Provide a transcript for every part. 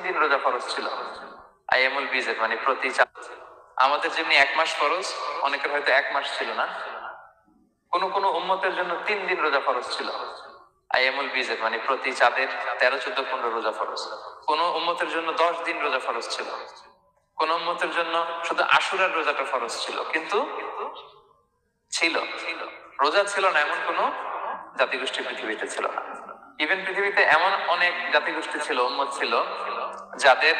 দিন রোজা ফরজ ছিল। আইয়ামুল বীজ মানে প্রতি চাঁদ। আমাদের যেমনি 1 মাস ফরজ, অনেকের হয়তো 1 মাস ছিল না। কোন কোন উম্মতের জন্য 3 দিন রোজা ফরজ ছিল। আইয়ামুল বীজ মানে প্রতি চাঁদের 13, 14, 15 রোজা ফরজ। কোন উম্মতের জন্য 10 দিন রোজা ফরজ ছিল। কোন উম্মতের জন্য শুধু আশুরার রোজাটা ফরজ ছিল। কিন্তু ছিল, রোজা ছিল না এমন কোন জাতিগোষ্ঠী পৃথিবীতে ছিল না। ইভেন পৃথিবীতে এমন অনেক জাতিগোষ্ঠী ছিল, উম্মত ছিল, যাদের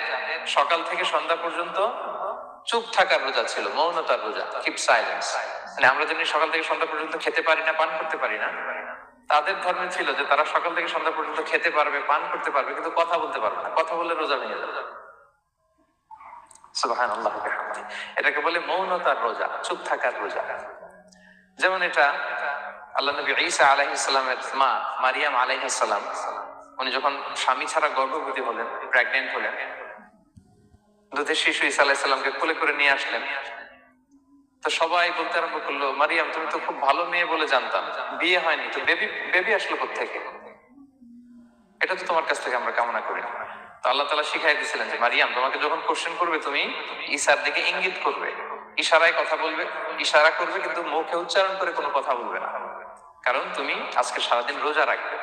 সকাল থেকে সন্ধ্যা পর্যন্ত চুপ থাকার রোজা ছিল, মৌনতার রোজা, কিপ সাইলেন্স। মানে আমরা যেমনি সকাল থেকে সন্ধ্যা পর্যন্ত খেতে পারি না, পান করতে পারি না, তাদের ধর্মে ছিল যে তারা সকাল থেকে সন্ধ্যা পর্যন্ত খেতে পারবে, পান করতে পারবে, কিন্তু কথা বলতে পারবে না। কথা বললে রোজা ভেঙে যাবে। সুবহানাল্লাহ। এটাকে বলে মৌনতার রোজা, চুপ থাকার রোজা। যেমন এটা আল্লাহ নবী ঈসা আলাইহিস সালামের মা মারিয়াম আলাইহিস সালাম, উনি যখন স্বামী ছাড়া গর্ভবতী হলেন, প্রেগন্যান্ট হলেন, দুধের শিশু ঈসা আলাইহিস সালামকে কোলে করে নিয়ে আসলেন। তো সবাই বলতে আরম্ভ করলো, মারিয়াম তুমি তো খুব ভালো মেয়ে বলে জানতাম, বিয়ে হয়নি, তো বেবি আসলো কোত্থেকে? এটা তো তোমার কাছ থেকে আমরা কামনা করি না। তো আল্লাহ তাআলা শিখাই দিয়েছিলেন যে মারিয়াম তোমাকে যখন কোশ্চেন করবে তুমি ঈসার দিকে ইঙ্গিত করবে, ইশারায় কথা বলবে, ইশারা করবে, কিন্তু মুখে উচ্চারণ করে কোনো কথা বলবে না, কারণ তুমি আজকে সারাদিন রোজা রাখবে।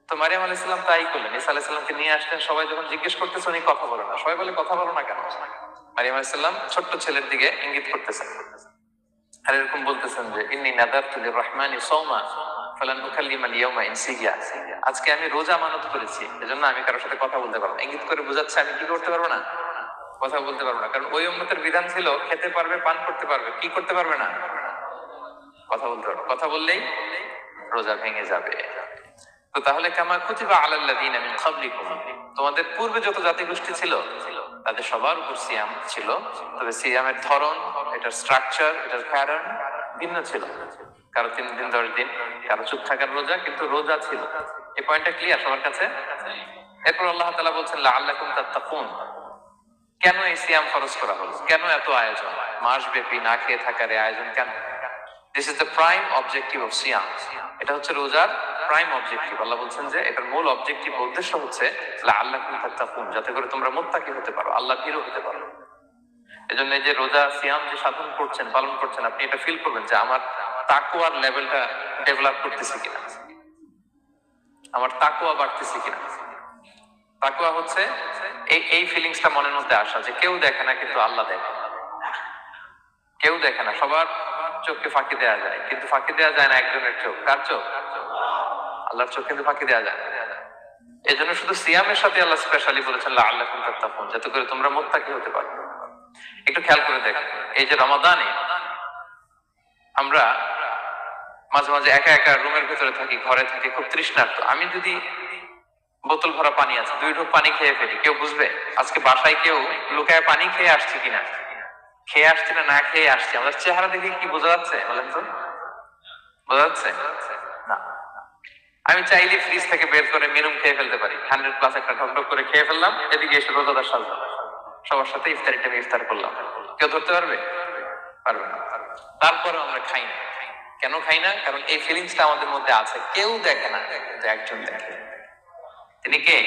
তো মারিয়াম আলাইহিস সালাম তাই করলেন, ঈসা আলাইহিস সালামকে নিয়ে আসলেন। সবাই যখন জিজ্ঞেস করতেছে উনি কথা বলে না, সবাই বলে কথা বলো না কেন? মারিয়াম আলাইহিস সালাম ছোট্ট ছেলের দিকে ইঙ্গিত করতেছেন আর এরকম বলতেছেন যে ইন্নী নাযারতু লিররহমানি সাওমা ফালান উকাল্লিমাল ইয়াওমা ইনসিয়া। আজকে আমি রোজা মানত করেছি, এজন্য আমি কারোর সাথে কথা বলতে পারবো না। ইঙ্গিত করে বোঝাচ্ছে আমি কি করতে পারবো না? কথা বলতে পারবো না। কারণ ওই উম্মতের বিধান ছিল খেতে পারবে, পান করতে পারবে, কি করতে পারবে না? কথা বলতে পারবে। কথা বললেই রোজা ভেঙে যাবে। তো তাহলে কামা কুতিবা আলাল্লাযিনা মিন ক্বাবলিকুম, তোমাদের পূর্বে যত জাতিগোষ্ঠী ছিল তাদের সবার উপর সিয়াম ছিল, তবে সিয়ামের ধরন, এটার স্ট্রাকচার, এটার প্যাটার্ন ভিন্ন ছিল। কারো 3 দিন 10 দিন, কারো চুপ থাকার রোজা, কিন্তু রোজা ছিল। এই পয়েন্টটা ক্লিয়ার সবার কাছে? এরপর আল্লাহ তাআলা বলছেন লাআল্লাকুম তাত্তাকুন, কেন এই সিয়াম ফরজ করা হলো? কেন এত আয়োজন? মাসব্যাপী না খেয়ে থাকার এই আয়োজন কেন? This is the prime objective of সিয়াম। এটা হচ্ছে রোজার প্রাইম অবজেক্টিভ। আল্লাহ বলছেন যে এটার মূল অবজেক্টিভ, উদ্দেশ্য হচ্ছে লাআল্লাকুম তাত্তাকুন, যাতে করে তোমরা মুত্তাকি হতে পারো, আল্লাহ ভীরু হতে পারো। এজন্য এই যে রোজা সিয়াম যে সাধন করছেন, পালন করছেন, আপনি এটা ফিল করবেন যে আমার তাকওয়ার লেভেলটা ডেভেলপ করতেছে কিনা, আমার তাকওয়া বাড়তেছে কিনা। তাকওয়া হচ্ছে এই ফিলিংসটা মনের মধ্যে আসা যে কেউ দেখে না কিন্তু আল্লাহ দেখে। কেউ দেখে না, সবার চোখকে ফাঁকি দেওয়া যায়, কিন্তু ফাঁকি দেওয়া যায় না একজনের চোখ। কার চোখ? আল্লাহর চোখ কিন্তু ফাঁকি দেওয়া যায় না। এই জন্য শুধু সিয়ামের সাথে আল্লাহ স্পেশালি বলেছেন লাআল্লাকুম তাত্তাকুন, যাতে করে তোমরা মুত্তাকি হতে পারো। একটু খেয়াল করে দেখো, এই যে রমাদানে আমরা মাঝে মাঝে একা একা রুমের ভিতরে থাকি, ঘরে থাকি, খুব তৃষ্ণার্ত। আমি যদি বোতল ভরা পানি আছে, 2 ঢোক পানি খেয়ে ফেলি, কেউ বুঝবে? আজকে বাসায় কেউ লুকায় পানি খেয়ে আসছে কিনা, খেয়ে আসছে না না খেয়ে আসছে, আমাদের চেহারা দেখে কি বোঝা যাচ্ছে বলেন তো? বোঝা যাচ্ছে না। আমি চাইলে ফ্রিজ থেকে বের করে মিনুম খেয়ে ফেলতে পারি, 100+ একটা ঢকঢক করে খেয়ে ফেললাম, এদিকে এসে রোজাদার সাজলাম, সবার সাথে ইফতারি টাইমে ইফতার করলাম। কেউ ধরতে পারবে? পারবে না। তারপরে আমরা খাই না। কেন খাই না? কারণ এই ফিলিংসটা আমাদের মধ্যে আছে। কেউ দেখে না, কিন্তু একজন দেখে। তিনি কে?